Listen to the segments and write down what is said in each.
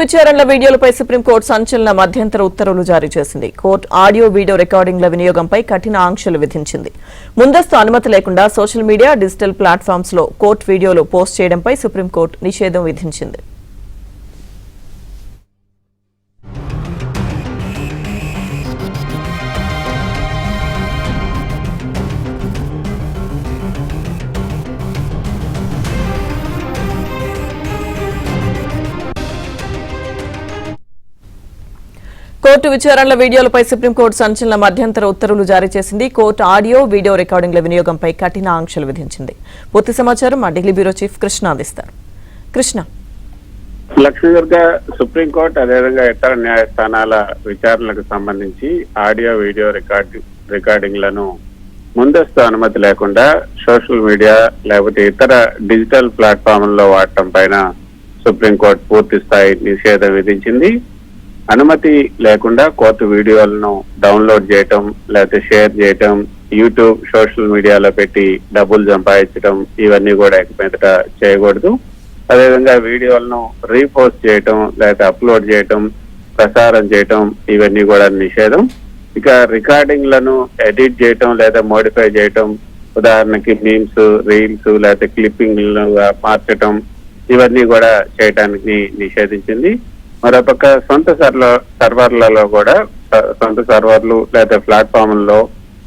విచారణల వీడియోలపై supreme court సంచలన మధ్యంతర ఉత్తర్వులు జారీ చేసింది. కోర్టు ఆడియో వీడియో రికార్డింగ్ల వినియోగంపై కఠిన ఆంక్షలు విధించింది. ముందస్తు అనుమతి లేకుండా సోషల్ మీడియా, డిజిటల్ ప్లాట్ఫామ్స్ లో కోర్టు వీడియోలు పోస్ట్ చేయడంపై సుప్రీంకోర్టు నిషేధం విధించింది. కోర్టు విచారణల వీడియోలపై సుప్రీంకోర్టు సంచలన మధ్యంతర ఉత్తర్వులు జారీ చేసింది. కోర్టు ఆడియో వీడియో రికార్డింగ్ల వినియోగంపై కఠిన ఆంక్షలు విధించింది. పూర్తి సమాచారం మా ఢిల్లీ బ్యూరో చీఫ్ కృష్ణ అందిస్తారు. కృష్ణ. లక్ష్మీదుర్గ సుప్రీంకోర్టు అదేవిధంగా ఇతర న్యాయస్థానాల విచారణలకు సంబంధించి ఆడియో వీడియో రికార్డింగ్లను ముందస్తు అనుమతి లేకుండా సోషల్ మీడియా లేకపోతే ఇతర డిజిటల్ ప్లాట్ఫామ్లలో వాడటం పైన సుప్రీంకోర్టు పూర్తి స్థాయి నిషేధం విధించింది. అనుమతి లేకుండా కోర్టు వీడియోలను డౌన్లోడ్ చేయటం లేకపోతే షేర్ చేయటం, యూట్యూబ్ సోషల్ మీడియాలో పెట్టి డబ్బులు సంపాదించడం ఇవన్నీ కూడా మీదట చేయకూడదు. అదేవిధంగా వీడియోలను రీపోస్ట్ చేయటం లేకపోతే అప్లోడ్ చేయటం, ప్రసారం చేయటం ఇవన్నీ కూడా నిషేధం. ఇక రికార్డింగ్లను ఎడిట్ చేయటం లేదా మోడిఫై చేయటం, ఉదాహరణకి మీమ్స్, రీల్స్ లేకపోతే క్లిప్పింగ్లను మార్చటం ఇవన్నీ కూడా చేయటానికి నిషేధించింది. మరోపక్క సొంత సర్వర్లలో కూడా సొంత సర్వర్లు లేదా ప్లాట్ఫామ్లలో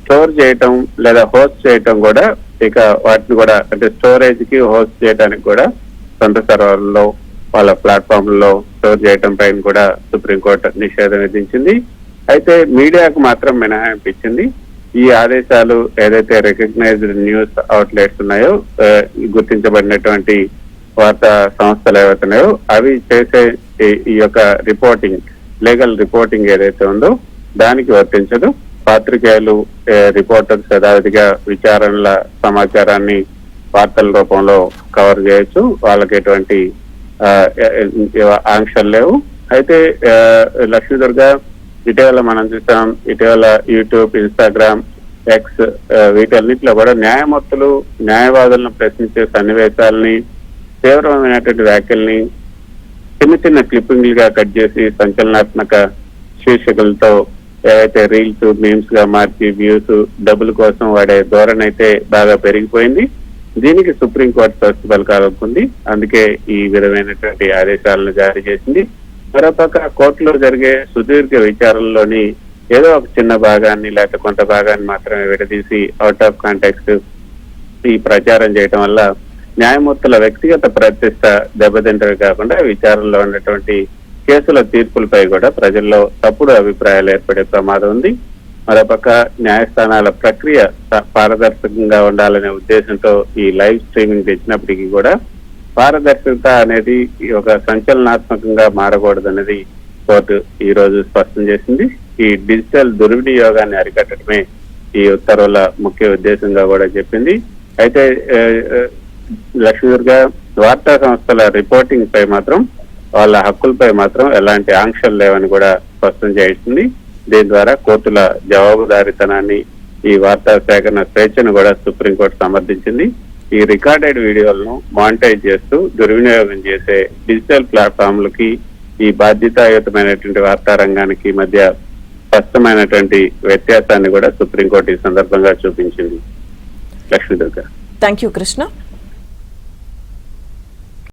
స్టోర్ చేయటం లేదా హోస్ట్ చేయటం కూడా ఇక వాటిని కూడా అంటే స్టోరేజ్ కి హోస్ట్ చేయడానికి కూడా సొంత సర్వర్లలో వాళ్ళ ప్లాట్ఫామ్లలో స్టోర్ చేయటం పైన కూడా సుప్రీంకోర్టు నిషేధం విధించింది. అయితే మీడియాకు మాత్రం మినహాయింపు ఇచ్చింది. ఈ ఆదేశాలు ఏదైతే రికగ్నైజ్డ్ న్యూస్ అవుట్లెట్స్ ఉన్నాయో, గుర్తించబడినటువంటి వార్తా సంస్థలు ఏవైతున్నాయో అవి చేసే ఈ యొక్క రిపోర్టింగ్, లీగల్ రిపోర్టింగ్ ఏదైతే ఉందో దానికి వర్తించదు. పాత్రికేయులు, రిపోర్టర్స్ యథావిధిగా విచారణల సమాచారాన్ని వార్తల రూపంలో కవర్ చేయొచ్చు. వాళ్ళకి ఎటువంటి ఆంక్షలు లేవు. అయితే లక్ష్మీదుర్గ ఇటీవల మనం చూసాం, ఇటీవల యూట్యూబ్, ఇన్స్టాగ్రామ్, ఎక్స్ వీటన్నిటిలో కూడా న్యాయమూర్తులు న్యాయవాదులను ప్రశ్నించే సన్నివేశాలని, తీవ్రమైనటువంటి వ్యాఖ్యల్ని చిన్న చిన్న క్లిప్పింగ్లుగా కట్ చేసి సంచలనాత్మక శీర్షికలతో ఏవైతే రీల్స్, మీమ్స్ గా మార్చి వ్యూస్, డబ్బుల కోసం వాడే ధోరణి అయితే బాగా పెరిగిపోయింది. దీనికి సుప్రీంకోర్టు స్వస్తి పలకాలనుకుంది. అందుకే ఈ విధమైనటువంటి ఆదేశాలను జారీ చేసింది. మరోపక్క కోర్టులో జరిగే సుదీర్ఘ విచారణలోని ఏదో ఒక చిన్న భాగాన్ని లేకపోతే కొంత భాగాన్ని మాత్రమే విడదీసి అవుట్ ఆఫ్ కాంటెక్స్ట్ ఈ ప్రచారం చేయటం వల్ల న్యాయమూర్తుల వ్యక్తిగత ప్రతిష్ట దెబ్బతింటవి కాకుండా విచారణలో ఉన్నటువంటి కేసుల తీర్పులపై కూడా ప్రజల్లో తప్పుడు అభిప్రాయాలు ఏర్పడే ప్రమాదం ఉంది. మరోపక్క న్యాయస్థానాల ప్రక్రియ పారదర్శకంగా ఉండాలనే ఉద్దేశంతో ఈ లైవ్ స్ట్రీమింగ్ తెచ్చినప్పటికీ కూడా పారదర్శకత అనేది ఒక సంచలనాత్మకంగా మారకూడదనేది కోర్టు ఈ రోజు స్పష్టం చేసింది. ఈ డిజిటల్ దుర్వినియోగాన్ని అరికట్టడమే ఈ ఉత్తర్వుల ముఖ్య ఉద్దేశంగా కూడా చెప్పింది. అయితే లక్ష్మీదుర్గ వార్తా సంస్థల రిపోర్టింగ్ పై మాత్రం, వాళ్ళ హక్కులపై మాత్రం ఎలాంటి ఆంక్షలు లేవని కూడా స్పష్టం చేస్తుంది. దీని ద్వారా కోర్టుల జవాబుదారీతనాన్ని, ఈ వార్తా సేకరణ స్వేచ్ఛను కూడా సుప్రీంకోర్టు సమర్థించింది. ఈ రికార్డెడ్ వీడియోలను మానిటైజ్ చేస్తూ దుర్వినియోగం చేసే డిజిటల్ ప్లాట్ఫామ్లకి ఈ బాధ్యతాయుతమైనటువంటి వార్తా రంగానికి మధ్య స్పష్టమైనటువంటి వ్యత్యాసాన్ని కూడా సుప్రీంకోర్టు ఈ సందర్భంగా చూపించింది. లక్ష్మీదుర్గ. Thank you Krishna.